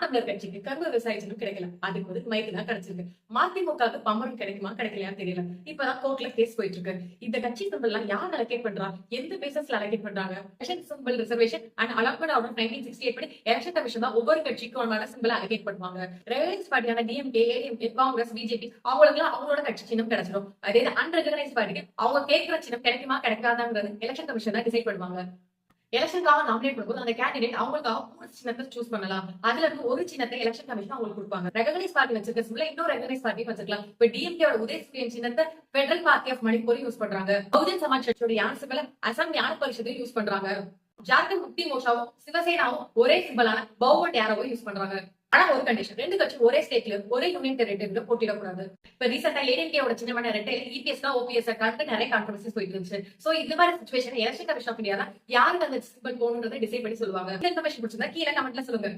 தமிழர் கட்சிக்கு கரும்பு விவசாய சின்னம் கிடைக்கல, அதுக்கு வந்து மைக்கு தான் கிடைச்சிருக்கு. மதிமுகவுக்கு பம்பரம் கிடைக்குமா கிடைக்கலையான்னு தெரியல. இப்பதான் கோர்ட்ல கேஸ் போயிட்டு இருக்கு. இந்த கட்சி சிம்பிள் எல்லாம் யார் அலோகேட் பண்றா, எந்த பேசஸ்ல அலோகேட் பண்றாங்க? Election symbol reservation and allotment of 1968 படி எலெக்ஷன் கமிஷன் தான் ஒவ்வொரு கட்சிக்கும் சிம்பிள் அலோகேட் பண்ணுவாங்க. ரெகனைஸ் பார்ட்டியான டிஎம்கே, ஏடிஎம்கே, காங்கிரஸ், பிஜேபி அவங்களுக்கு அவங்களோட கட்சி சின்னம் கிடைச்சிடும். அதே அன்ரெகனைஸ் பார்ட்டிக்கு அவங்க கேட்கிற சின்னம் கிடைக்குமா கிடைக்காதாங்கிறது எலெக்ஷன் கமிஷன் தான் டிசைட் பண்ணுவாங்க. எலெக்ஷனுக்காக நாமினேட் பண்ணும்போது அந்த கேண்டிடேட் அவங்களுக்காக 3 சின்னத்தை சூஸ் பண்ணலாம். அதுல இருந்து ஒரு சின்னத்தை எலெக்ஷன் கமிஷன் அவங்களுக்கு கொடுப்பாங்க. ரெகனைஸ் பார்ட்டி வச்சிருக்க சிம்பிள இன்னொரு ரெகனைஸ் பார்ட்டி வச்சிருக்கலாம். இப்ப டிஎம்கே உதயசூரியன் சின்னத்தை federal party of Manipur use பண்றாங்க. பகுஜன் சமாஜ் கட்சியோட யான் சிம்பிள அசாம் ஞான பரிஷத்தையும் யூஸ் பண்றாங்க. ஜார்க்கண்ட் முக்தி மோர்ச்சாவும் சிவசேனாவும் ஒரே சிம்பிளான பவுவட் ஏரோவை யூஸ் பண்றாங்க. ஆனா ஒரு கண்டிஷன், ரெண்டு கட்சி ஒரே ஸ்டேட்ல ஒரே யூனியன் டெரிட்டரியில போட்டிடக்கூடாது. இப்ப ரீசெண்டா ஏடிஎம்கேவோட சின்னமான ரெட்டையில இபிஎஸ் ஓபிஎஸ் நிறைய கான்ட்ரவர்சிஸ் போயிட்டு இருந்துச்சு. சோ இந்த மாதிரி situation election commission of India யாருக்கு அந்த சிம்பிள் போகணுன்றதை டிசைட் பண்ணி சொல்லுவாங்க. இந்த இன்ஃபர்மேஷன் பிடிச்சிருந்தா கீழே கமெண்ட்ல சொல்லுங்க.